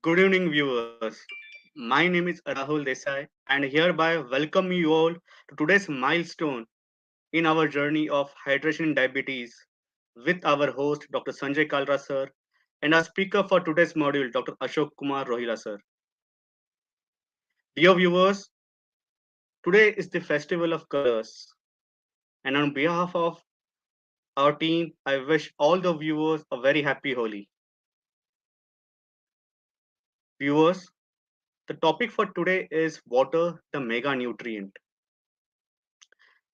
Good evening, viewers. My name is Rahul Desai, and hereby welcome you all to today's milestone in our journey of hydration in diabetes with our host, Dr. Sanjay Kalra sir, and our speaker for today's module, Dr. Ashok Kumar Rohila sir. Dear viewers, today is the Festival of Colors, and on behalf of our team, I wish all the viewers a very happy Holi. Viewers, the topic for today is water, the mega nutrient.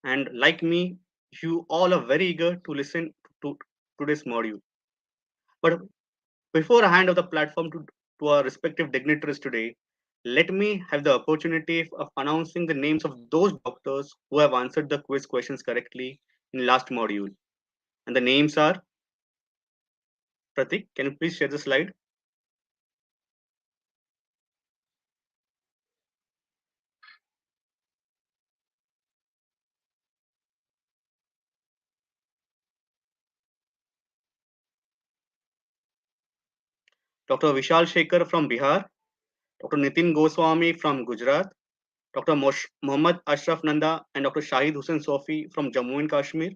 And like me, you all are very eager to listen to today's module. But before I hand over the platform to our respective dignitaries today, let me have the opportunity of announcing the names of those doctors who have answered the quiz questions correctly in last module. And the names are Pratik, can you please share the slide? Dr. Vishal Shekhar from Bihar, Dr. Nitin Goswami from Gujarat, Dr. Mohammad Ashraf Nanda and Dr. Shahid Hussain Sofi from Jammu and Kashmir.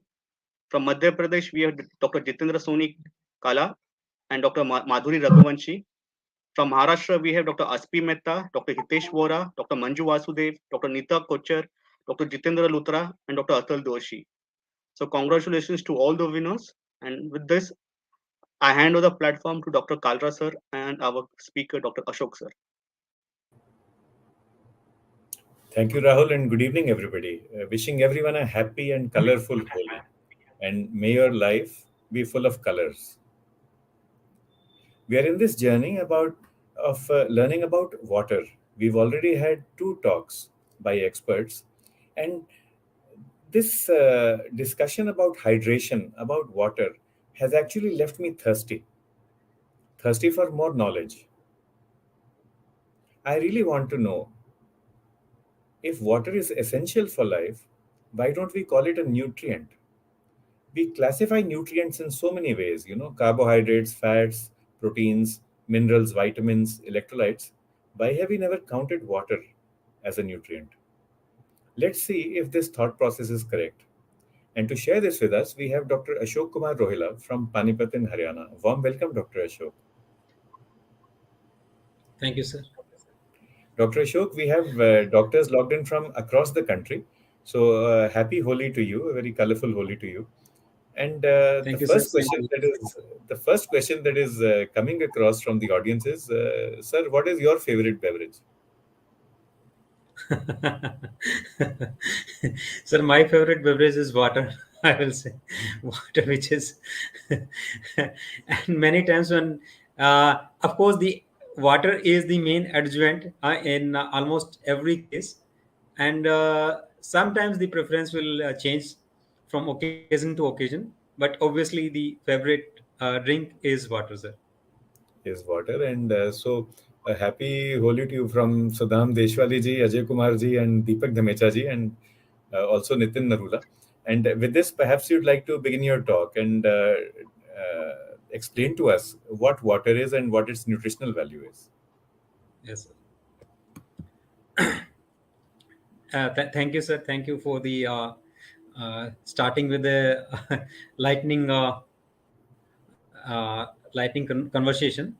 From Madhya Pradesh, we have Dr. Jitendra Soni Kala and Dr. Madhuri Raghuvanshi. From Maharashtra, we have Dr. Aspi Mehta, Dr. Hitesh Vora, Dr. Manju Vasudev, Dr. Nita Kochar, Dr. Jitendra Luthra, and Dr. Atal Doshi. So, congratulations to all the winners. And with this, I hand over the platform to Dr. Kalra sir and our speaker, Dr. Ashok sir. Thank you, Rahul, and good evening, everybody. Wishing everyone a happy and colorful Holi, and may your life be full of colors. We are in this journey of learning about water. We've already had two talks by experts, and this discussion about hydration, about water, has actually left me thirsty for more knowledge. I really want to know if water is essential for life, why don't we call it a nutrient? We classify nutrients in so many ways, carbohydrates, fats, proteins, minerals, vitamins, electrolytes. Why have we never counted water as a nutrient? Let's see if this thought process is correct. And to share this with us, we have Dr. Ashok Kumar Rohila from Panipat in Haryana. Warm welcome, Dr. Ashok. Thank you, sir. Dr. Ashok, we have doctors logged in from across the country. So happy Holi to you, a very colorful Holi to you. And Thank you, sir. Same to you. the first question that is coming across from the audience is, sir, what is your favorite beverage? Sir, my favorite beverage is water. I will say water, which is, and many times when, of course, the water is the main adjuvant in almost every case, and sometimes the preference will change from occasion to occasion. But obviously, the favorite drink is water, sir. Is water. And so a happy Holi to you from Sadam Deshwali ji, Ajay Kumar ji, and Deepak Dhamecha ji, and also Nitin Narula. And with this, perhaps you'd like to begin your talk and explain to us what water is and what its nutritional value is. Yes, sir. Thank you, sir. Thank you for the starting with the lightning conversation.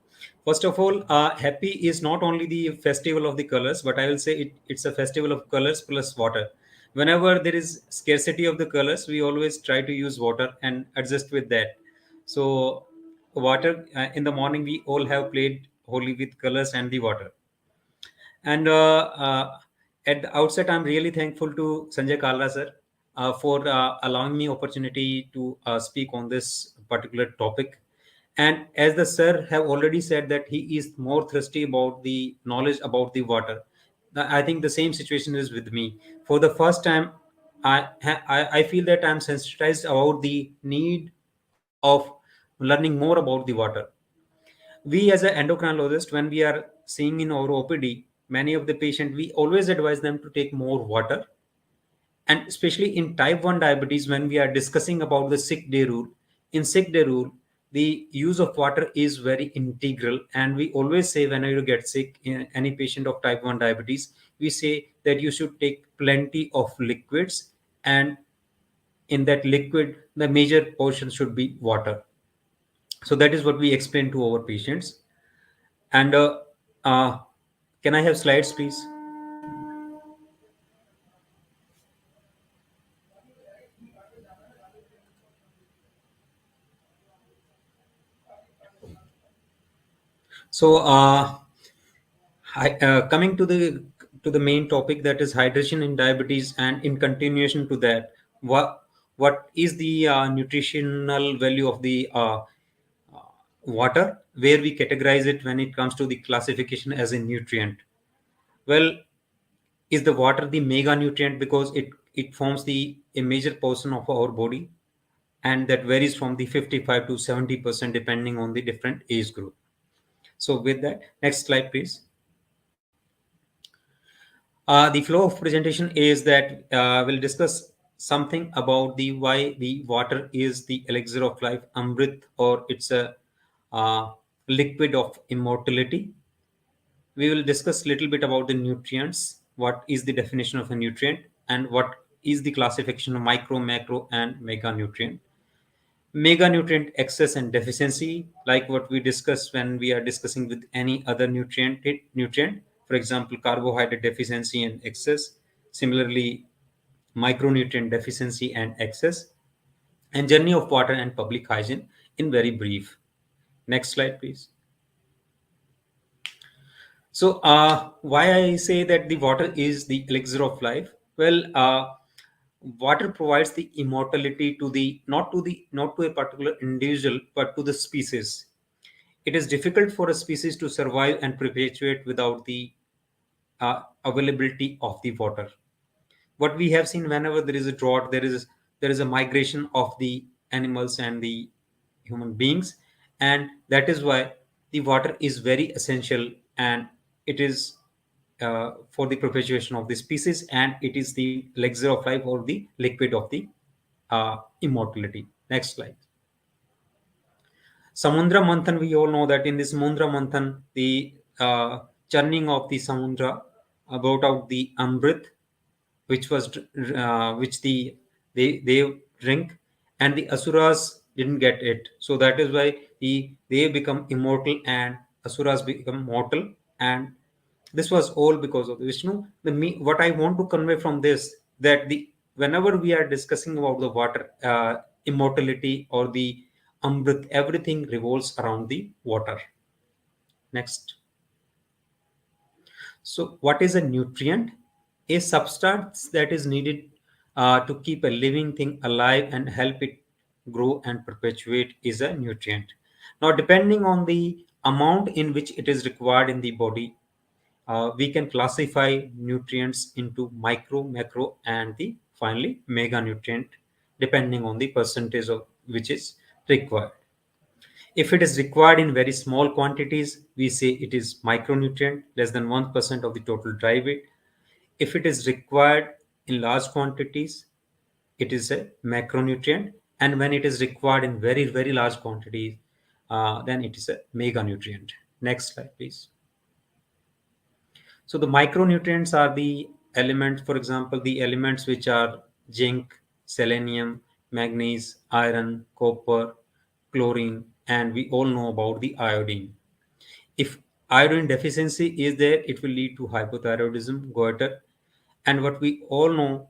First of all, happy is not only the festival of the colors, but I will say it's a festival of colors plus water. Whenever there is scarcity of the colors, we always try to use water and adjust with that. So, water in the morning, we all have played holy with colors and the water. And at the outset, I'm really thankful to Sanjay Kalra sir for allowing me opportunity to speak on this particular topic. And as the sir have already said that he is more thirsty about the knowledge about the water, I think the same situation is with me. For the first time, I feel that I'm sensitized about the need of learning more about the water. We as an endocrinologist, when we are seeing in our OPD, many of the patient, we always advise them to take more water. And especially in type 1 diabetes, when we are discussing about the sick day rule, in sick day rule, the use of water is very integral, and we always say whenever you get sick, any patient of type 1 diabetes, we say that you should take plenty of liquids, and in that liquid the major portion should be water. So that is what we explain to our patients. And uh, can I have slides, please? So coming to the main topic, that is hydration in diabetes, and in continuation to that, what is the nutritional value of the water, where we categorize it when it comes to the classification as a nutrient. Well, is the water the mega nutrient because it forms the a major portion of our body, and that varies from the 55 to 70% depending on the different age group. So with that, next slide, please. The flow of presentation is that we'll discuss something about the why the water is the elixir of life, Amrit, or it's a uh, liquid of immortality. We will discuss a little bit about the nutrients, what is the definition of a nutrient, and what is the classification of micro, macro, and mega nutrient. Mega nutrient excess and deficiency, like what we discuss when we are discussing with any other nutrient, for example, carbohydrate deficiency and excess. Similarly, micronutrient deficiency and excess, and journey of water and public hygiene in very brief. Next slide, please. So, why I say that the water is the elixir of life? Well, water provides the immortality to the not to a particular individual, but to the species. It is difficult for a species to survive and perpetuate without the availability of the water. What we have seen, whenever there is a drought, there is a migration of the animals and the human beings, and that is why the water is very essential, and it is for the perpetuation of the species, and it is the elixir of life, or the liquid of the immortality. Next slide. Samundra Manthan, we all know that in this Samundra Manthan, the churning of the Samundra brought out the Amrit, which they drink, and the Asuras didn't get it. So that is why they become immortal and Asuras become mortal. And this was all because of the Vishnu. What I want to convey from this, that the whenever we are discussing about the water immortality or the Amrit, everything revolves around the water. Next. So, what is a nutrient? A substance that is needed to keep a living thing alive and help it grow and perpetuate is a nutrient. Now, depending on the amount in which it is required in the body, we can classify nutrients into micro, macro, and the finally mega nutrient, depending on the percentage of which is required. If it is required in very small quantities, we say it is micronutrient, less than 1% of the total dry weight. If it is required in large quantities, it is a macronutrient. And when it is required in very, very large quantities, then it is a mega nutrient. Next slide, please. So the micronutrients are the elements, for example, the elements which are zinc, selenium, manganese, iron, copper, chlorine, and we all know about the iodine. If iodine deficiency is there, it will lead to hypothyroidism, goiter. And what we all know,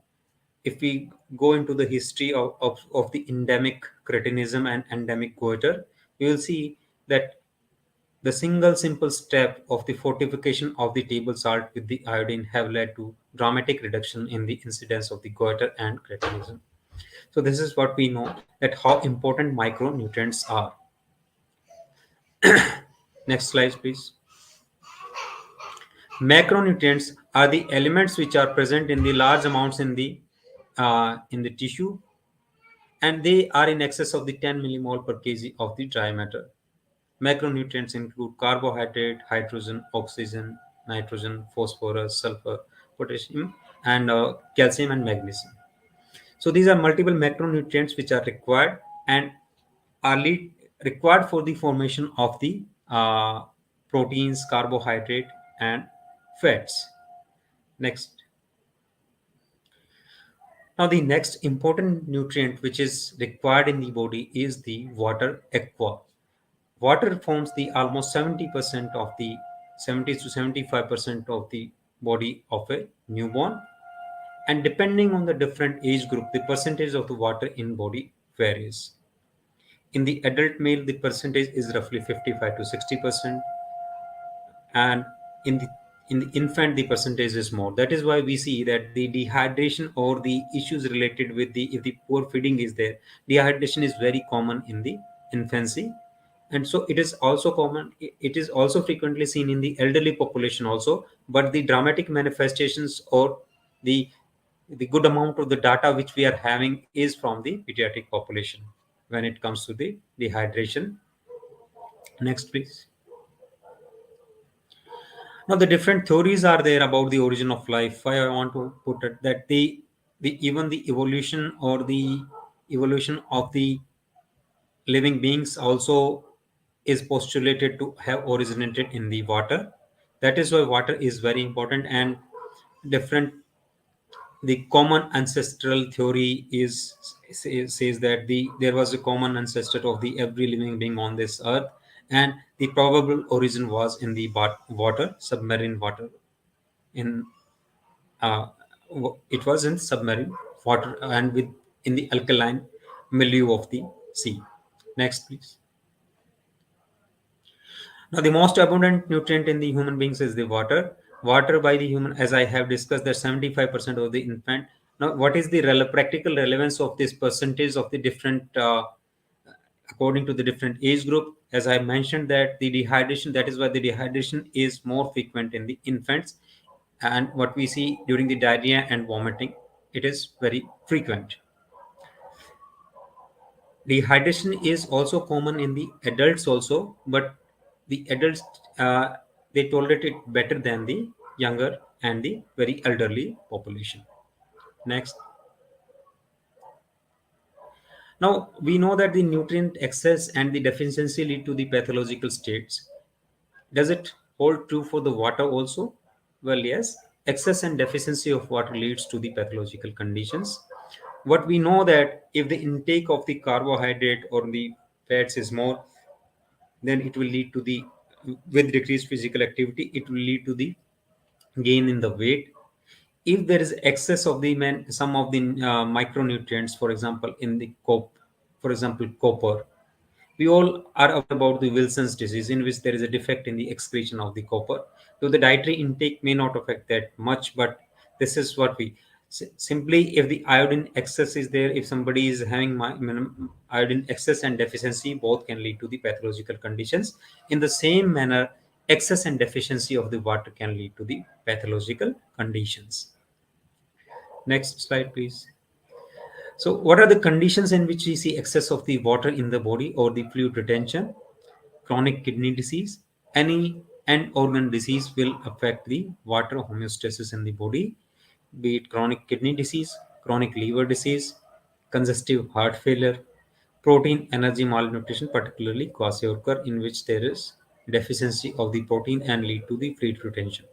if we go into the history of the endemic cretinism and endemic goiter, we will see that the single simple step of the fortification of the table salt with the iodine have led to dramatic reduction in the incidence of the goiter and cretinism. So this is what we know, that how important micronutrients are. Next slide, please. Macronutrients are the elements which are present in the large amounts in the tissue, and they are in excess of the 10 millimole per kg of the dry matter. Macronutrients include carbohydrate, hydrogen, oxygen, nitrogen, phosphorus, sulfur, potassium, and calcium and magnesium. So these are multiple macronutrients which are required and are required for the formation of the proteins, carbohydrate, and fats. Next. Now, the next important nutrient which is required in the body is the water aqua. Water forms the almost 70% of the 70 to 75% of the body of a newborn, and depending on the different age group, the percentage of the water in body varies. In the adult male, the percentage is roughly 55 to 60%, and in the infant the percentage is more. That is why we see that the dehydration or the issues related with the, if the poor feeding is there, dehydration is very common in the infancy. And so it is also common, it is also frequently seen in the elderly population also, but the dramatic manifestations or the good amount of the data which we are having is from the pediatric population when it comes to the dehydration. Next, please. Now, the different theories are there about the origin of life. Why I want to put it that the even the evolution or the evolution of the living beings also is postulated to have originated in the water. That is why water is very important, and different the common ancestral theory says that there was a common ancestor of the every living being on this earth, and the probable origin was in the water, submarine water. In uh, it was in submarine water and with in the alkaline milieu of the sea. Next, please. Now, the most abundant nutrient in the human beings is the water. Water by the human, as I have discussed, that 75% of the infant. Now, what is the practical relevance of this percentage of the different, according to the different age group? As I mentioned, that the dehydration, that is why the dehydration is more frequent in the infants, and what we see during the diarrhea and vomiting, it is very frequent. Dehydration is also common in the adults also, but the adults uh, they tolerate it better than the younger and the very elderly population. Next. Now, we know that the nutrient excess and the deficiency lead to the pathological states. Does it hold true for the water also? Well, yes. Excess and deficiency of water leads to the pathological conditions. What we know that if the intake of the carbohydrate or the fats is more, then it will lead to the, with decreased physical activity, it will lead to the gain in the weight. If there is excess of the some of the micronutrients, for example in the for example copper, we all are aware about the Wilson's disease, in which there is a defect in the excretion of the copper. So the dietary intake may not affect that much, but this is what we simply, if the iodine excess is there, if somebody is having iodine excess and deficiency, both can lead to the pathological conditions. In the same manner, excess and deficiency of the water can lead to the pathological conditions. Next slide, please. So, what are the conditions in which we see excess of the water in the body or the fluid retention? Chronic kidney disease, any end organ disease will affect the water homeostasis in the body, be it chronic kidney disease, chronic liver disease, congestive heart failure, protein energy malnutrition, particularly kwashiorkor, in which there is deficiency of the protein and lead to the fluid retention.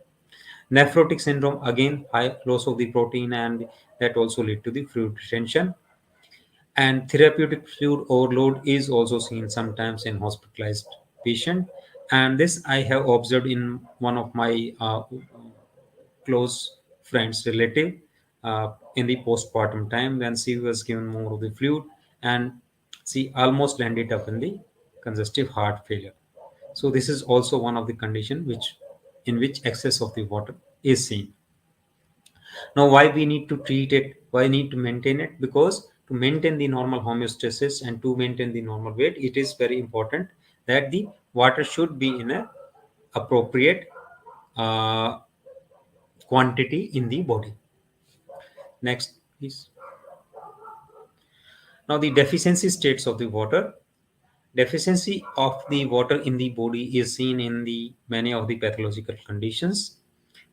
Nephrotic syndrome, again high loss of the protein, and that also lead to the fluid retention. And therapeutic fluid overload is also seen sometimes in hospitalized patient, and this I have observed in one of my close friends relative in the postpartum time, when she was given more of the fluid and she almost landed up in the congestive heart failure. So this is also one of the condition which in which excess of the water is seen. Now, why we need to treat it? Why need to maintain it? Because to maintain the normal homeostasis and to maintain the normal weight, it is very important that the water should be in a appropriate uh, quantity in the body. Next, please. Now, the deficiency states of the water. Deficiency of the water in the body is seen in the many of the pathological conditions.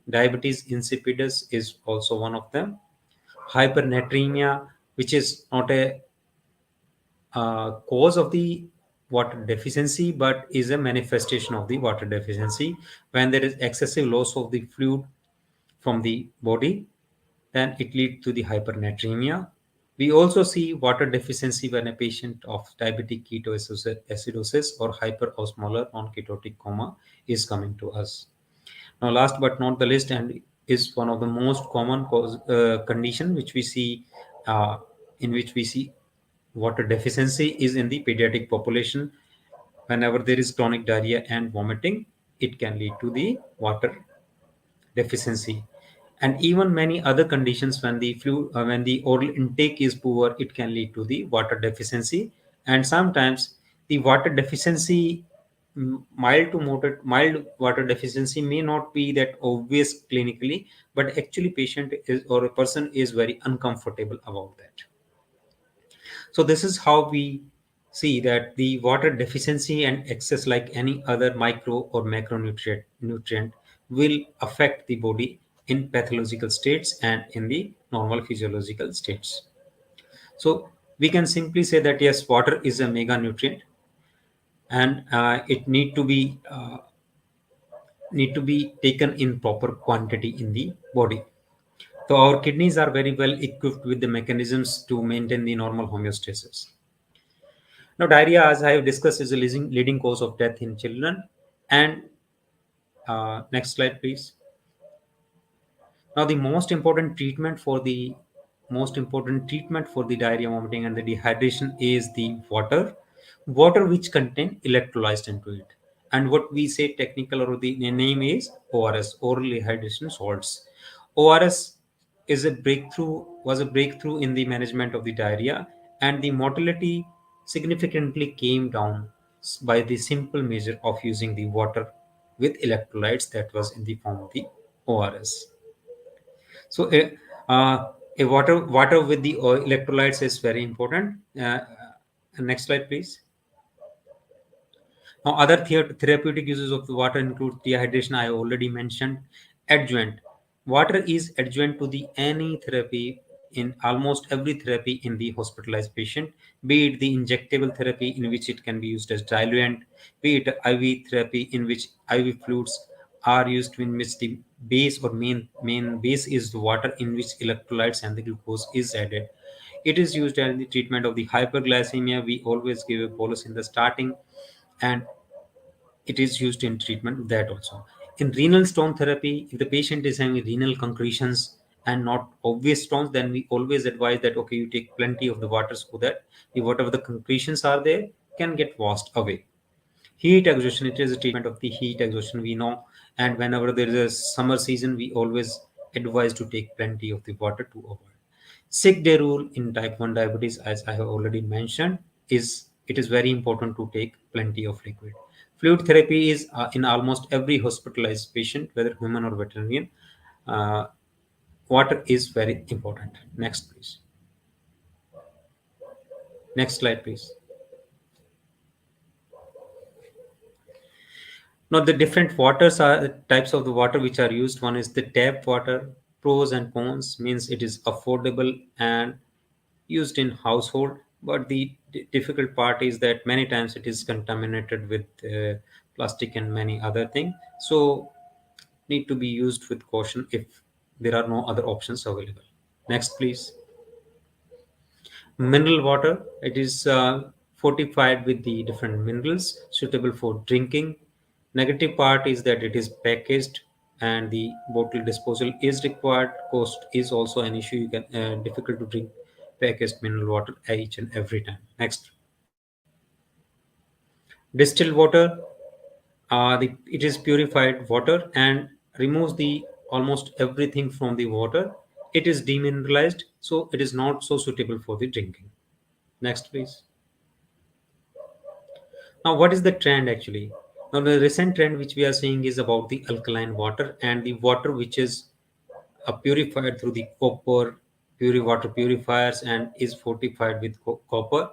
Diabetes insipidus is also one of them. Hypernatremia, which is not a cause of the water deficiency, but is a manifestation of the water deficiency. When there is excessive loss of the fluid from the body, then it leads to the hypernatremia. We also see water deficiency when a patient of diabetic ketoacidosis or hyperosmolar non-ketotic coma is coming to us. Now, last but not the least, and is one of the most common condition which we see, uh, in which we see water deficiency, is in the pediatric population. Whenever there is chronic diarrhea and vomiting, it can lead to the water deficiency. And even many other conditions, when the when the oral intake is poor, it can lead to the water deficiency. And sometimes the water deficiency, mild to moderate, mild water deficiency may not be that obvious clinically, but actually patient is, or a person is very uncomfortable about that. So this is how we see that the water deficiency and excess, like any other micro or macronutrient nutrient, will affect the body in pathological states and in the normal physiological states. So we can simply say that yes, water is a mega nutrient, and it need to be taken in proper quantity in the body. So our kidneys are very well equipped with the mechanisms to maintain the normal homeostasis. Now, diarrhea, as I have discussed, is a leading cause of death in children. And next slide, please. Now, the most important treatment for the diarrhea, vomiting, and the dehydration is the water which contain electrolytes into it. And what we say technical, or the name is ORS, oral rehydration salts. ORS was a breakthrough in the management of the diarrhea, and the mortality significantly came down by the simple measure of using the water with electrolytes that was in the form of the ORS. So a water with the electrolytes is very important. Next slide, please. Now, other therapeutic uses of the water include dehydration. I already mentioned. Adjuvant. Water is adjuvant to the any therapy, in almost every therapy in the hospitalized patient, be it the injectable therapy in which it can be used as diluent, be it IV therapy in which IV fluids are used, in which the base or main base is the water, in which electrolytes and the glucose is added. It is used in the treatment of the hyperglycemia. We always give a bolus in the starting, and it is used in treatment of that also. In renal stone therapy, if the patient is having renal concretions and not obvious stones, then we always advise that okay, you take plenty of the water so that the whatever the concretions are there can get washed away. Heat exhaustion, it is a treatment of the heat exhaustion, we know. And whenever there is a summer season, we always advise to take plenty of the water to avoid. Sick day rule in type 1 diabetes, as I have already mentioned, is it is very important to take plenty of liquid. Fluid therapy is in almost every hospitalized patient, whether human or veterinarian. Uh, Water is very important. Next, please. Next slide, please. Now, the different waters are types of the water which are used. One is the tap water. Pros and cons means it is affordable and used in household, but the difficult part is that many times it is contaminated with plastic and many other things. So, need to be used with caution if there are no other options available. Next, please. Mineral water, it is fortified with the different minerals suitable for drinking. Negative part is that it is packaged and the bottle disposal is required. Cost is also an issue. You can difficult to drink packaged mineral water each and every time. Next. Distilled water, it is purified water and removes the almost everything from the water. It is demineralized, so it is not so suitable for the drinking. Next, please. Now, what is the trend actually? Now, the recent trend which we are seeing is about the alkaline water, and the water which is purified through the water purifiers and is fortified with copper.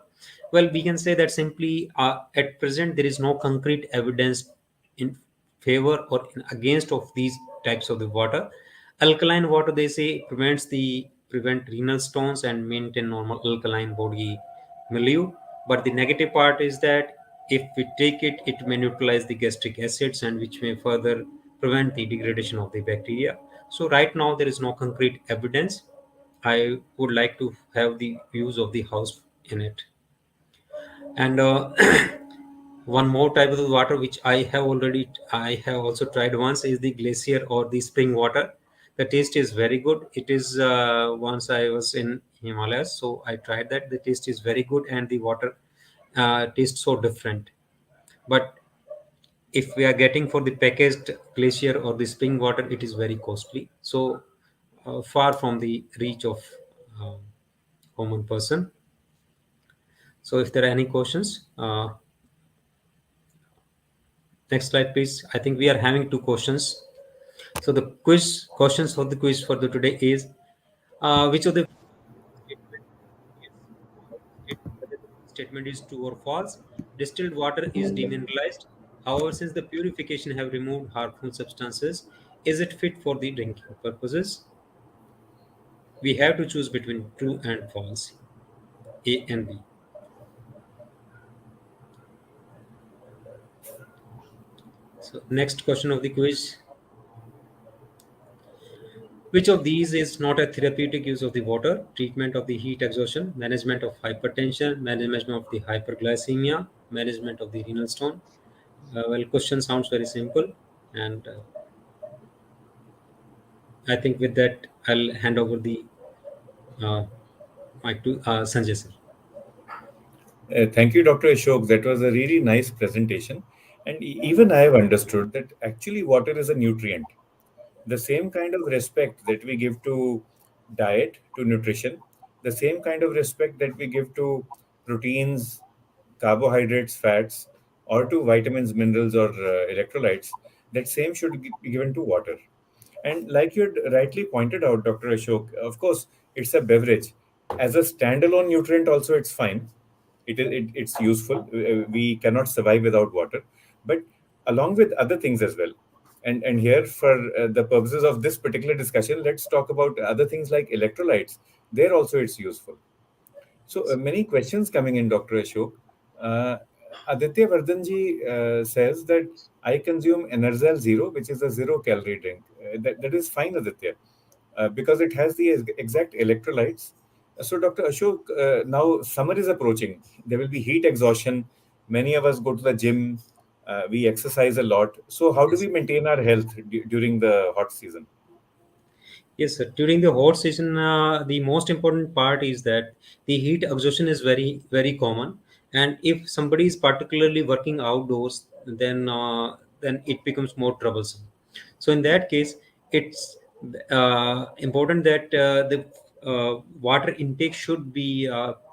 Well, we can say that simply at present there is no concrete evidence in favor or in against of these types of the water. Alkaline water, they say, prevent renal stones and maintain normal alkaline body milieu. But the negative part is that If we take it, it may neutralize the gastric acids and which may further prevent the degradation of the bacteria. So right now there is no concrete evidence. I would like to have the use of the house in it. And one more type of water which I have also tried once is the glacier or the spring water. The taste is very good. It is once I was in Himalayas, so I tried that. The taste is very good and the water tastes so different. But if we are getting for the packaged glacier or the spring water, it is very costly, so far from the reach of uh, common person. So if there are any questions, next slide please. I think we are having two questions. So the quiz questions for the quiz for the today is, which of the statement is whether the statement is true or false. Distilled water is demineralized, however, since the purification have removed harmful substances, is it fit for the drinking purposes? We have to choose between true and false, A and B. So next question of the quiz: which of these is not a therapeutic use of the water? Treatment of the heat exhaustion, management of hypertension, management of the hyperglycemia, management of the renal stone. Well, question sounds very simple, and I think with that I'll hand over the uh, mic to Sanjay sir. Thank you, Dr. Ashok. That was a really nice presentation. And even I have understood that actually water is a nutrient. The same kind of respect that we give to diet, to nutrition, the same kind of respect that we give to proteins, carbohydrates, fats, or to vitamins, minerals, or electrolytes, that same should be given to water. And like you had rightly pointed out, Dr. Ashok, of course, it's a beverage. As a standalone nutrient, also, it's fine. It's useful. We cannot survive without water. But along with other things as well. And here, for the purposes of this particular discussion, let's talk about other things like electrolytes. There also, it's useful. So many questions coming in, Dr. Ashok. Uh, Aditya Vardhanji says that I consume Enerzel Zero, which is a zero calorie drink. That is fine, Aditya, because it has the exact electrolytes. So, Dr. Ashok, now summer is approaching. There will be heat exhaustion. Many of us go to the gym. We exercise a lot. So, how do Yes. we maintain our health during the hot season? Yes, sir. During the hot season, the most important part is that the heat exhaustion is very, very common. And if somebody is particularly working outdoors, then it becomes more troublesome. So in that case, it's important that the water intake should be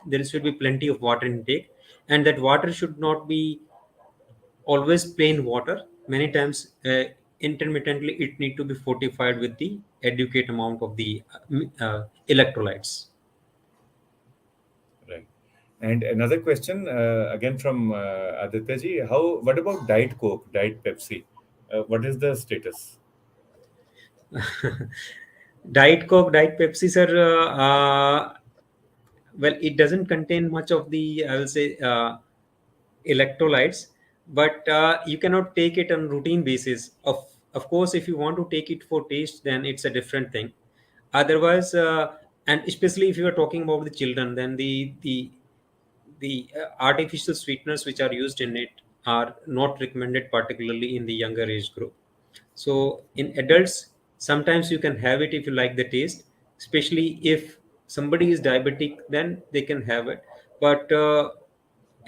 there should be plenty of water intake, and that water should not be always plain water. Many times intermittently it need to be fortified with the adequate amount of the electrolytes. Right. And another question, again from Aditya ji, what about Diet Coke, Diet Pepsi? What is the status? Diet Coke, Diet Pepsi, sir, well, it doesn't contain much of the, I will say, electrolytes, but you cannot take it on routine basis. Of course, if you want to take it for taste, then it's a different thing. Otherwise, and especially if you are talking about the children, then the artificial sweeteners which are used in it are not recommended, particularly in the younger age group. So in adults, sometimes you can have it if you like the taste, especially if somebody is diabetic, then they can have it. But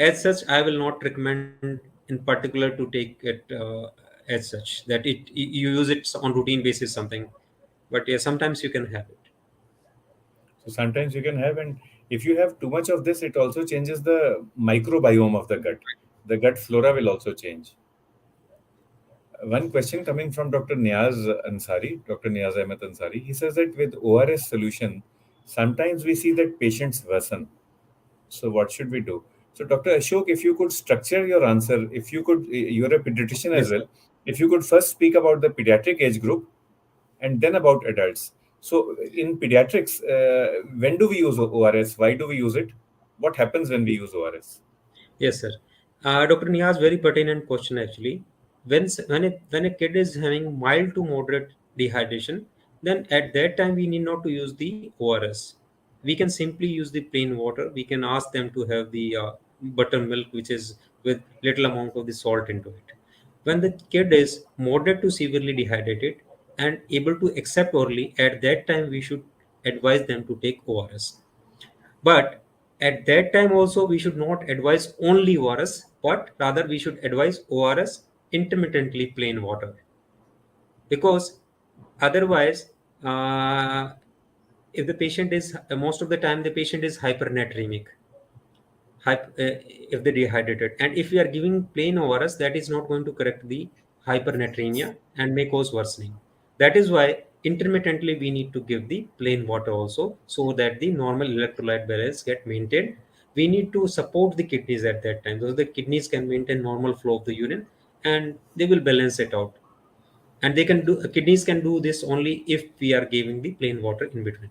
as such, I will not recommend in particular to take it as such that you use it on routine basis something. But yeah, sometimes you can have it. So sometimes you can have, and if you have too much of this, it also changes the microbiome of the gut. The gut flora will also change. One question coming from Dr. Niaz Ansari, Dr. Niaz Ahmed Ansari. He says that with ORS solution, sometimes we see that patients worsen. So what should we do? So Dr. Ashok, if you could structure your answer, if you could, you're a pediatrician as Yes, well. If you could first speak about the pediatric age group and then about adults. So in pediatrics, when do we use ORS? Why do we use it? What happens when we use ORS? yes, sir. Dr. Niaz, very pertinent question actually. When a kid is having mild to moderate dehydration, then at that time we need not to use the ORS. We can simply use the plain water. We can ask them to have the buttermilk, which is with little amount of the salt into it. When the kid is moderate to severely dehydrated and able to accept orally, at that time we should advise them to take ORS. But at that time also we should not advise only ORS, but rather we should advise ORS intermittently plain water, because otherwise, uh, if the patient is most of the time the patient is hypernatremic, if they dehydrated, and if we are giving plain ORS, that is not going to correct the hypernatremia and may cause worsening. That is why intermittently we need to give the plain water also, so that the normal electrolyte balance get maintained. We need to support the kidneys at that time, so the kidneys can maintain normal flow of the urine and they will balance it out. And they can do kidneys can do this only if we are giving the plain water in between.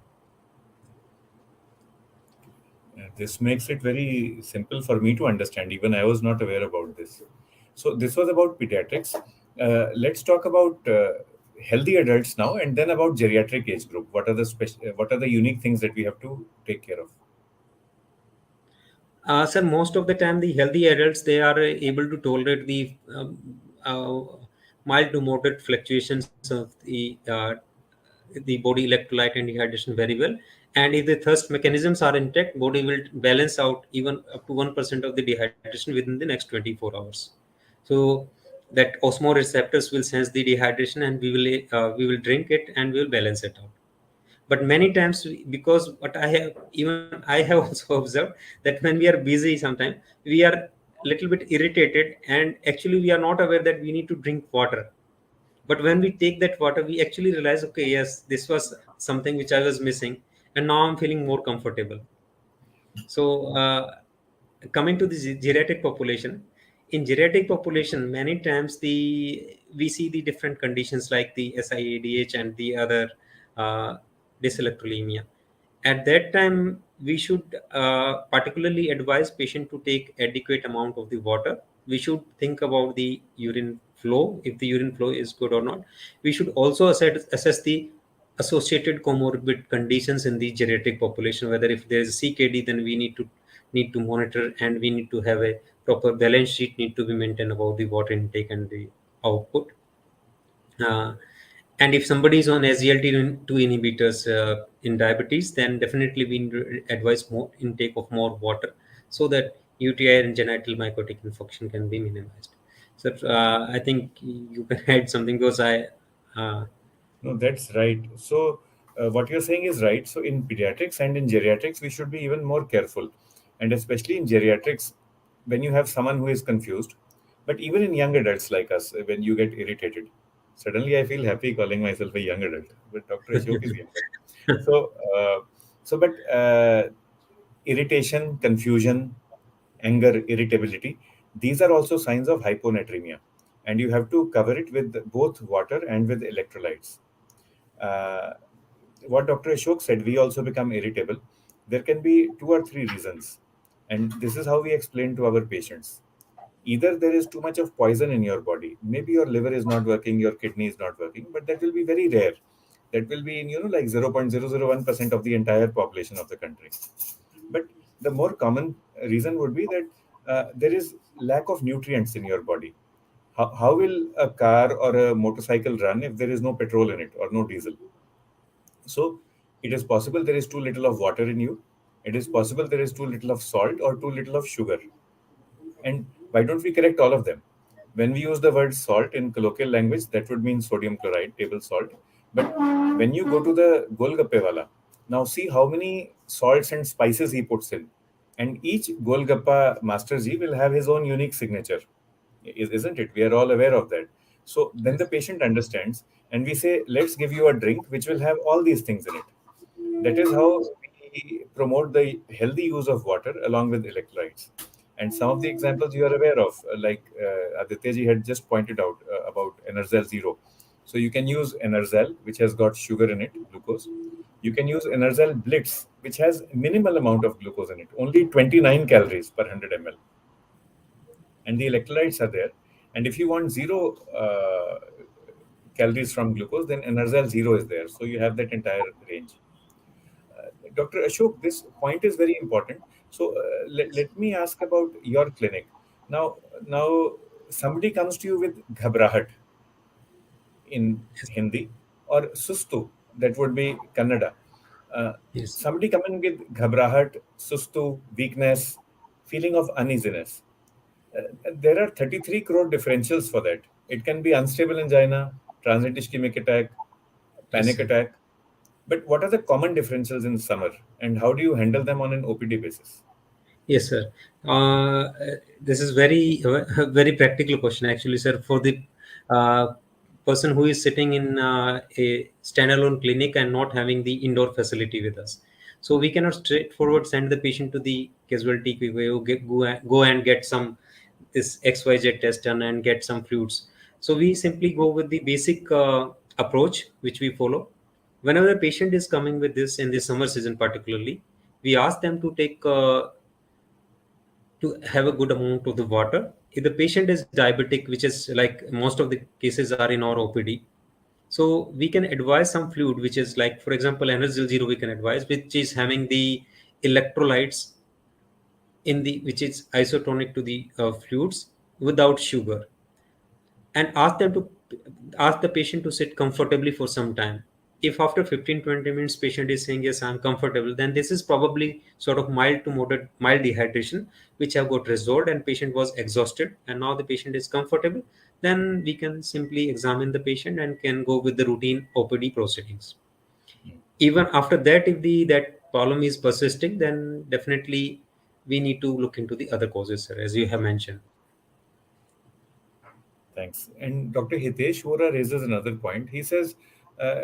This makes it very simple for me to understand. Even I was not aware about this. So this was about pediatrics. Let's talk about healthy adults now, and then about geriatric age group. What are the unique things that we have to take care of? Sir, most of the time, the healthy adults, they are able to tolerate uh, mild to moderate fluctuations of the body electrolyte and dehydration very well. And if the thirst mechanisms are intact, body will balance out even up to 1% of the dehydration within the next 24 hours. So that osmoreceptors will sense the dehydration, and we will drink it and we will balance it out. But many times because what I have, even I have also observed that when we are busy sometimes we are little bit irritated, and actually we are not aware that we need to drink water. But when we take that water, we actually realize, okay, yes, this was something which I was missing, and now I'm feeling more comfortable. So coming to the geriatric population, in geriatric population, many times we see the different conditions like the SIADH and the other uh, dyselectrolemia. At that time, we should particularly advise patient to take adequate amount of the water. We should think about the urine flow, if the urine flow is good or not. We should also assess the associated comorbid conditions in the geriatric population. Whether if there is CKD, then we need to monitor, and we need to have a proper balance sheet need to be maintained about the water intake and the output. Uh, and if somebody is on SGLT2 inhibitors in diabetes, then definitely we need to advise more intake of more water, so that UTI and genital mycotic infection can be minimized. So I think you can add something, because uh, No, that's right. So, what you're saying is right. So, in pediatrics and in geriatrics, we should be even more careful. And especially in geriatrics, when you have someone who is confused, but even in young adults like us, when you get irritated, suddenly I feel happy calling myself a young adult. But Dr. Ashok is younger. So, but irritation, confusion, anger, irritability, these are also signs of hyponatremia. And you have to cover it with both water and with electrolytes. uh, what Dr. Ashok said, we also become irritable. There can be two or three reasons. And this is how we explain to our patients. Either there is too much of poison in your body. Maybe your liver is not working, your kidney is not working, but that will be very rare. That will be in, like 0.001% of the entire population of the country. But the more common reason would be that there is lack of nutrients in your body. How will a car or a motorcycle run if there is no petrol in it or no diesel? So it is possible there is too little of water in you. It is possible there is too little of salt or too little of sugar. And why don't we correct all of them? When we use the word salt in colloquial language, that would mean sodium chloride, table salt. But when you go to the Golgappe wala, now see how many salts and spices he puts in. And each Golgappa Master Ji will have his own unique signature, isn't it? We are all aware of that. So then the yes. patient understands, and we say, let's give you a drink which will have all these things in it. That is how we promote the healthy use of water along with electrolytes. And some of the examples you are aware of, like Aditya ji had just pointed out about Enerzel Zero. So you can use Enerzel, which has got sugar in it, glucose. You can use Enerzel Blitz, which has minimal amount of glucose in it, only 29 calories per 100 ml. and the electrolytes are there. And if you want zero calories from glucose, then Enerzal zero is there. So you have that entire range. Dr. Ashok, this point is very important. So let me ask about your clinic. Now somebody comes to you with ghabrahat in Hindi, or sustu, that would be Kannada. Uh, Yes. Somebody coming with ghabrahat, sustu, weakness, feeling of uneasiness. There are 33 crore differentials for that. It can be unstable angina, transient ischemic attack, Yes, panic sir. attack. But what are the common differentials in summer, and how do you handle them on an OPD basis? Yes, sir. This is very very practical question, actually, sir. For the uh, person who is sitting in a standalone clinic and not having the indoor facility with us, so we cannot straightforward send the patient to the casualty. Go and get some this XYZ test done and get some fluids. So we simply go with the basic approach which we follow. Whenever the patient is coming with this in the summer season, particularly, we ask them to take. To have a good amount of the water. If the patient is diabetic, which is like most of the cases are in our OPD, so we can advise some fluid, which is like, for example, Energyl Zero, we can advise, which is having the electrolytes in the, which is isotonic to the fluids without sugar, and ask the patient to sit comfortably for some time. If after 15-20 minutes patient is saying yes, I'm comfortable, then this is probably sort of mild to moderate mild dehydration which have got resolved, and patient was exhausted and now the patient is comfortable. Then we can simply examine the patient and can go with the routine OPD proceedings. Even after that, if the that problem is persisting, then definitely we need to look into the other causes, sir, as you have mentioned. Thanks. And Dr. Hitesh Vora raises another point. He says, uh,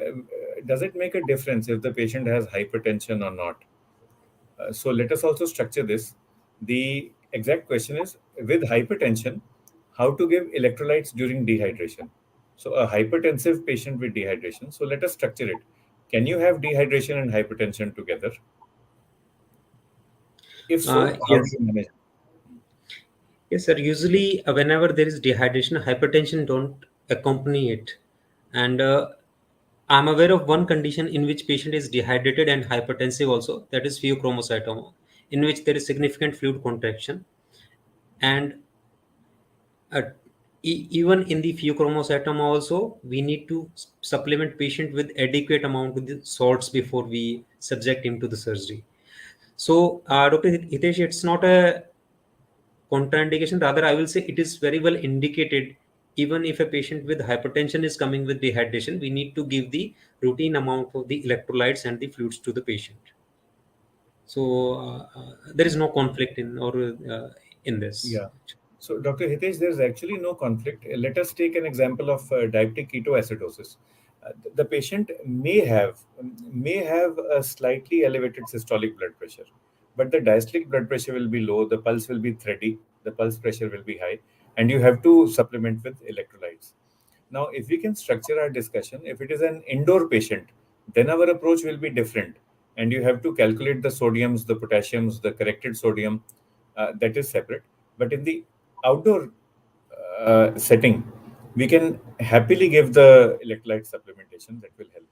does it make a difference if the patient has hypertension or not? So let us also structure this. The exact question is, with hypertension, how to give electrolytes during dehydration. So a hypertensive patient with dehydration. So let us structure it. Can you have dehydration and hypertension together? If so, how do Yes. you manage? Yes, sir. Usually, whenever there is dehydration, hypertension don't accompany it. And I'm aware of one condition in which patient is dehydrated and hypertensive also, that is pheochromocytoma, in which there is significant fluid contraction. And uh, even in the pheochromocytoma also, we need to supplement patient with adequate amount of the salts before we subject him to the surgery. So, Dr. Hitesh, it's not a contraindication, rather I will say it is very well indicated. Even if a patient with hypertension is coming with dehydration, we need to give the routine amount of the electrolytes and the fluids to the patient. So there is no conflict in or in this. Yeah. So, Dr. Hitesh, there's actually no conflict. Let us take an example of diabetic ketoacidosis. The patient may have a slightly elevated systolic blood pressure, but the diastolic blood pressure will be low, the pulse will be thready, the pulse pressure will be high, and you have to supplement with electrolytes. Now, if we can structure our discussion, if it is an indoor patient, then our approach will be different. And you have to calculate the sodiums, the potassiums, the corrected sodium, that is separate. But in the outdoor setting, we can happily give the electrolyte supplementation that will help.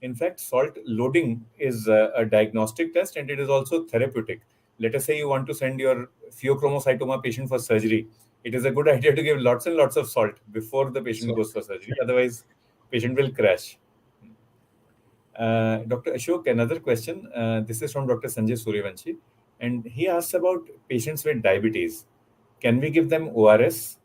In fact, salt loading is a diagnostic test, and it is also therapeutic. Let us say you want to send your pheochromocytoma patient for surgery. It is a good idea to give lots and lots of salt before the patient So goes for surgery. Otherwise, patient will crash. Dr. Ashok, another question. This is from Dr. Sanjay Suryavanshi, and he asks about patients with diabetes. Can we give them ORS,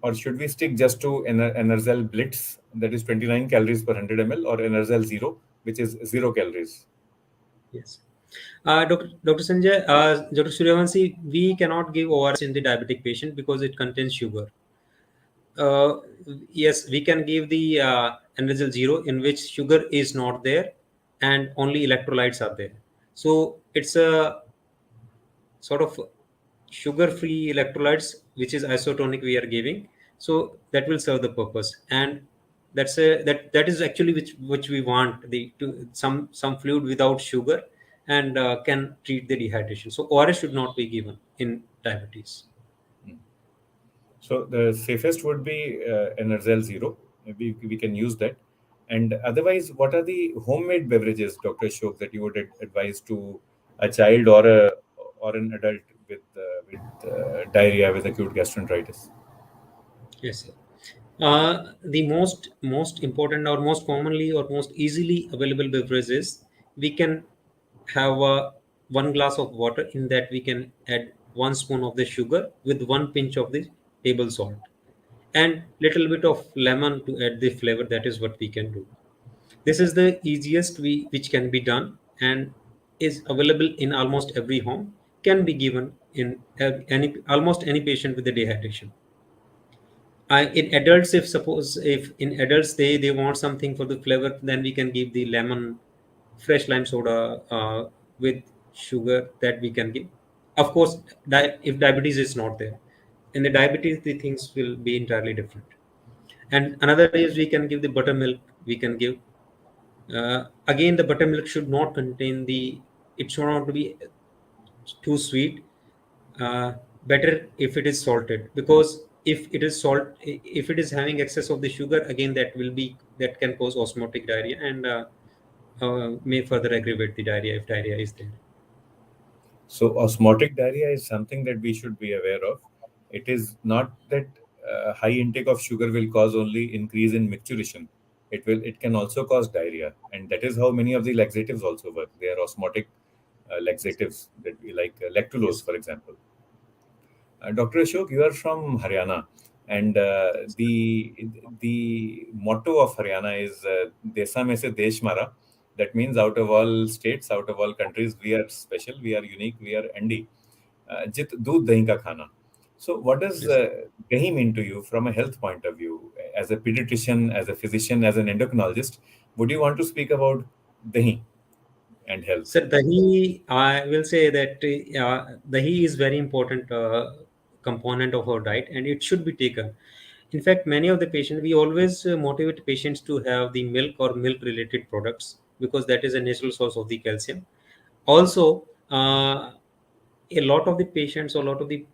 or should we stick just to Enerzel Blitz, that is 29 calories per 100 ml, or Enerzel Zero, which is 0 calories? yes, Dr. Sanjay, Dr. Suryavanshi, we cannot give ORS in the diabetic patient because it contains sugar. uh, yes, we can give the Energyl Zero, in which sugar is not there and only electrolytes are there. So it's a sort of sugar free electrolytes which is isotonic we are giving, so that will serve the purpose. And that is actually which we want, the to some fluid without sugar, and can treat the dehydration. So ORS should not be given in diabetes. Hmm. So the safest would be Enerzel Zero. We can use that. And otherwise, what are the homemade beverages, Dr. Ashok, that you would advise to a child or an adult with diarrhea with acute gastroenteritis? Yes, sir. The most important or most commonly or most easily available beverages, we can have one glass of water. In that we can add 1 spoon of the sugar with 1 pinch of the table salt and little bit of lemon to add the flavor. That is what we can do. This is the easiest which can be done and is available in almost every home, can be given in any almost any patient with the dehydration. In adults, if suppose if in adults they want something for the flavor, then we can give the lemon, fresh lime soda with sugar, that we can give. Of course, if diabetes is not there, in the diabetes the things will be entirely different. And another is we can give the buttermilk. We can give again, the buttermilk should not contain the. It should not be too sweet. Better if it is salted, because if it is having excess of the sugar, again that can cause osmotic diarrhea and may further aggravate the diarrhea if diarrhea is there. So osmotic diarrhea is something that we should be aware of. It is not that high intake of sugar will cause only increase in micturition. It can also cause diarrhea, and that is how many of the laxatives also work. They are osmotic laxatives that we like lactulose, Yes, for example. Dr. Ashok, you are from Haryana, and the motto of Haryana is "Desa mein se desh mara." That means out of all states, out of all countries, we are special, we are unique, we are Andy. Jit doodh dahi ka khana. So, what does yes. dahi mean to you from a health point of view? As a pediatrician, as a physician, as an endocrinologist, would you want to speak about dahi and health? So dahi, I will say that dahi is very important component of our diet, and it should be taken. In fact, many of the patients, we always motivate patients to have the milk or milk-related products, because that is a natural source of the calcium. Also, a lot of the patients, or a lot of the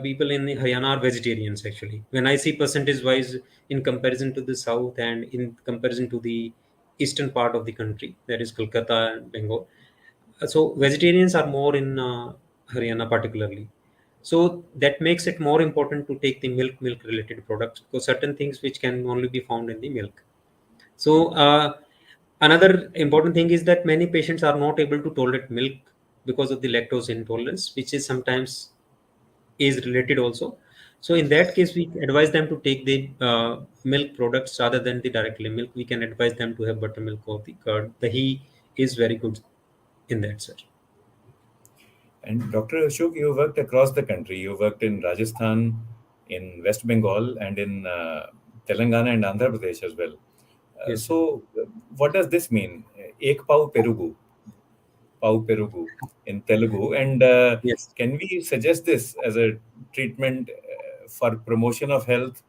people in Haryana are vegetarians. Actually, when I see percentage-wise in comparison to the south and in comparison to the eastern part of the country, that is Kolkata and Bengal, so vegetarians are more in Haryana particularly. So that makes it more important to take the milk related products, because certain things which can only be found in the milk. So another important thing is that many patients are not able to tolerate milk because of the lactose intolerance, which is sometimes is related also. So in that case, we advise them to take the milk products rather than the directly milk. We can advise them to have buttermilk or the curd. The he is very good in that, sir. And Dr. Ashok, you worked across the country. You worked in Rajasthan, in West Bengal, and in Telangana and Andhra Pradesh as well. Yes, sir. What does this mean? Ek pau perugu in Telugu. And Yes. can we suggest this as a treatment for promotion of health,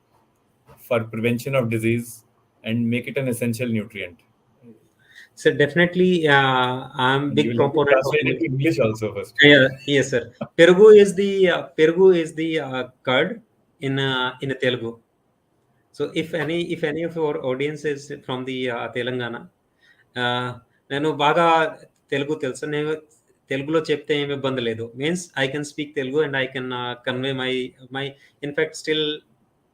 for prevention of disease, and make it an essential nutrient? So definitely, I'm And you big will have to proponent of translate it milk. to English also first. Yeah, yes, sir. Perugu is the curd in a Telugu. So if any of our audience is from the Telangana, uh, నేను బాగా తెలుగు తెలుసు. నేను తెలుగులో చెప్తే ఏమి ఇబ్బంది లేదు. Means I can speak Telugu and I can convey my in fact still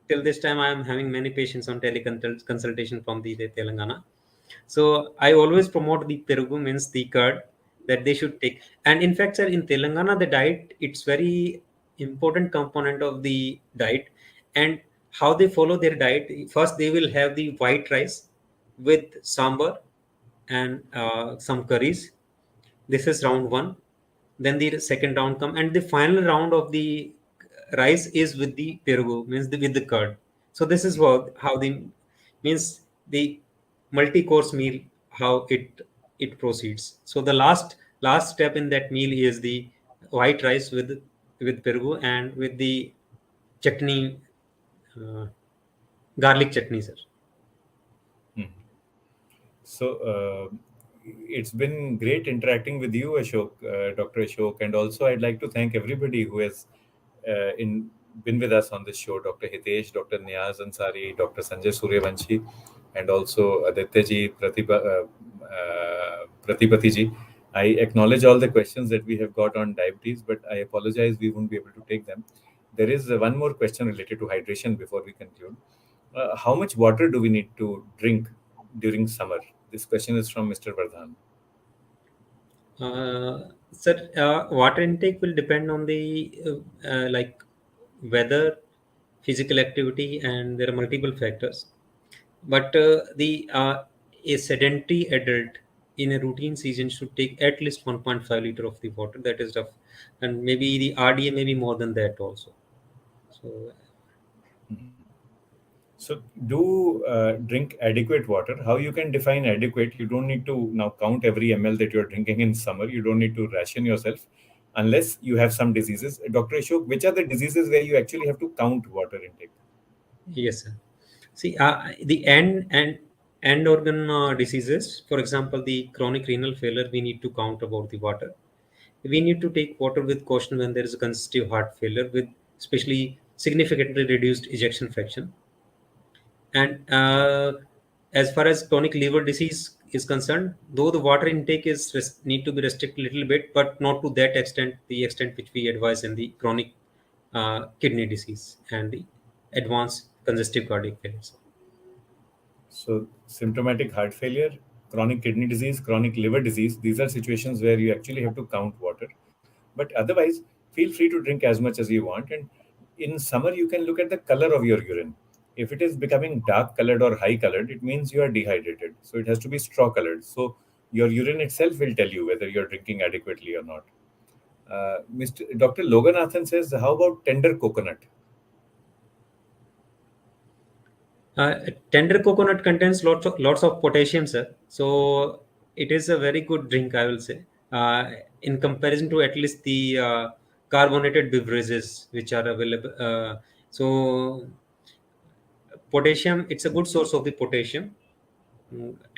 till this time I am having many patients on teleconsultation from the Telangana. So I always promote the perugu, means the curd, that they should take. And in fact, sir, in Telangana, the diet, it's very important component of the diet. And how they follow their diet, first they will have the white rice with sambar and some curries. This is round one. Then the second round come, and the final round of the rice is with the perugu, means with the curd. So this is how the means the multi-course meal, how it proceeds. So the last step in that meal is the white rice with perugu and with the chutney, uh, garlic chutney, sir. Hmm. So it's been great interacting with you, Ashok, Dr. Ashok, and also I'd like to thank everybody who has in been with us on this show, Dr. Hitesh, Dr. Niyaz Ansari, Dr. Sanjay Suryavanshi, and also Aditya ji, Pratipati ji. I acknowledge all the questions that we have got on diabetes, but I apologize we won't be able to take them. There is one more question related to hydration before we conclude. How much water do we need to drink during summer? This question is from Mr. Vardhan. Sir, water intake will depend on the like weather, physical activity, and there are multiple factors. But the a sedentary adult in a routine season should take at least 1.5 liter of the water. That is rough, and maybe the RDA may be more than that also. So So, do drink adequate water. How you can define adequate? You don't need to now count every ml that you're drinking in summer. You don't need to ration yourself unless you have some diseases. Dr. Ashok, which are the diseases where you actually have to count water intake? yes, sir. See, the end organ diseases, for example, the chronic renal failure, we need to count about the water. We need to take water with caution when there is a congestive heart failure, with especially significantly reduced ejection fraction. And as far as chronic liver disease is concerned, though the water intake is need to be restricted a little bit, but not to that extent, the extent which we advise in the chronic kidney disease and the advanced congestive cardiac failure. So, symptomatic heart failure, chronic kidney disease, chronic liver disease, these are situations where you actually have to count water. But otherwise, feel free to drink as much as you want. And in summer, you can look at the color of your urine. If it is becoming dark colored or high colored, it means you are dehydrated. So, it has to be straw colored. So, your urine itself will tell you whether you're drinking adequately or not. Mr. Dr. Loganathan says, how about tender coconut? Tender coconut contains lots of potassium, sir. So it is a very good drink, I will say, in comparison to at least the carbonated beverages which are available. So potassium, it's a good source of the potassium,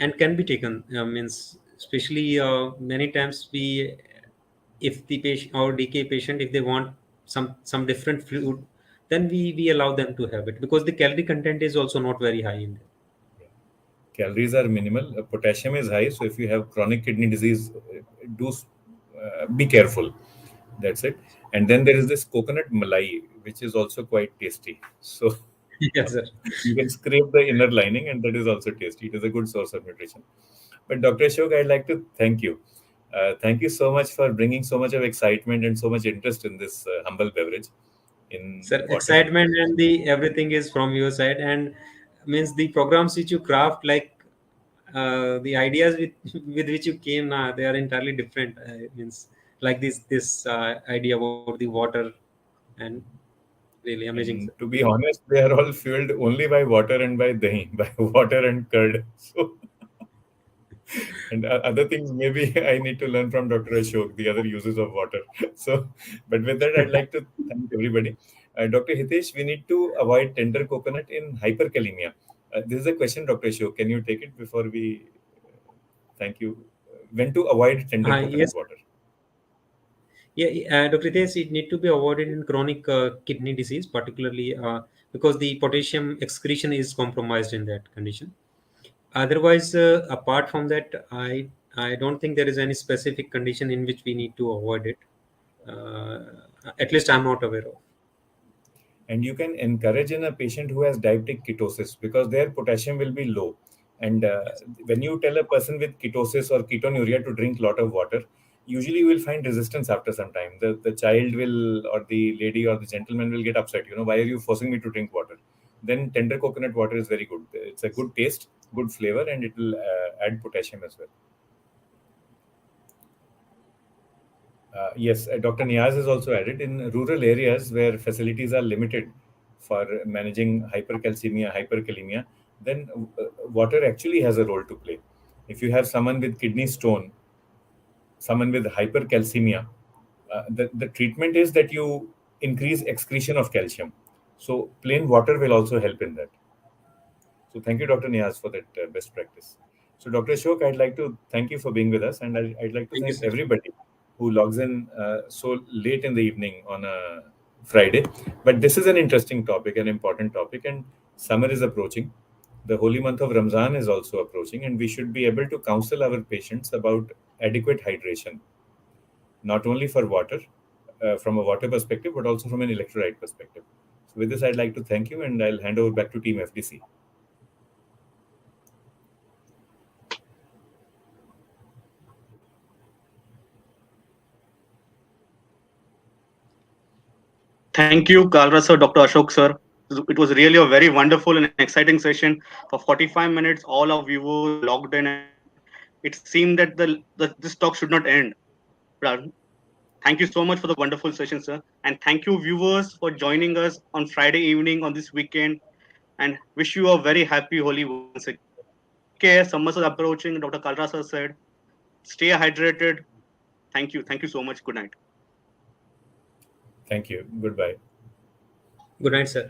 and can be taken. Means especially many times if the patient or DK patient, if they want some different food, then we allow them to have it because the calorie content is also not very high in there. Calories are minimal. Potassium is high. So, if you have chronic kidney disease, do be careful. That's it. And then there is this coconut malai, which is also quite tasty. So, Yes, sir. you can scrape the inner lining, and that is also tasty. It is a good source of nutrition. But Dr. Ashok, I'd like to thank you. Thank you so much for bringing so much of excitement and so much interest in this humble beverage in Sir, water. excitement and the everything is from your side, and means the programs which you craft, like the ideas with with which you came, they are entirely different. Means like this idea about the water, and really amazing, sir. And to be honest, they are all fueled only by water and by dahi, by water and curd. So, and other things maybe I need to learn from Dr. Ashok, the other uses of water. So, but with that, I'd like to thank everybody. Dr. Hitesh, we need to avoid tender coconut in hyperkalemia. This is a question, Dr. Ashok. Can you take it before we thank you? When to avoid tender Yes. coconut water? Yeah, Dr. Hitesh, it need to be avoided in chronic kidney disease, particularly because the potassium excretion is compromised in that condition. Otherwise, apart from that, I don't think there is any specific condition in which we need to avoid it. Uh, at least I'm not aware of. And you can encourage in a patient who has diabetic ketosis because their potassium will be low. And Yes. when you tell a person with ketosis or ketonuria to drink a lot of water, usually you will find resistance after some time. The child will, or the lady or the gentleman will get upset. Why are you forcing me to drink water? Then tender coconut water is very good. It's a good taste, good flavor, and it will add potassium as well. Yes, Dr. Niaz has also added in rural areas where facilities are limited for managing hypercalcemia, hyperkalemia, then water actually has a role to play. If you have someone with kidney stone, someone with hypercalcemia, the treatment is that you increase excretion of calcium. So, plain water will also help in that. So, thank you, Dr. Niaz, for that best practice. So, Dr. Ashok, I'd like to thank you for being with us, and I'd like to Thank you, thank sir. everybody who logs in so late in the evening on a Friday. But this is an interesting topic, an important topic, and summer is approaching. The holy month of Ramzan is also approaching, and we should be able to counsel our patients about adequate hydration, not only for water, from a water perspective, but also from an electrolyte perspective. So, with this, I'd like to thank you, and I'll hand over back to Team FDC. Thank you, Kalra sir, Dr. Ashok sir. It was really a very wonderful and exciting session. For 45 minutes, all our viewers were logged in, and it seemed that this talk should not end. But thank you so much for the wonderful session, sir. And thank you, viewers, for joining us on Friday evening on this weekend. And wish you a very happy Holi once again. Take care. Summers are approaching. Dr. Kalra sir said, stay hydrated. Thank you. Thank you so much. Good night. Thank you. Goodbye. Good night, sir.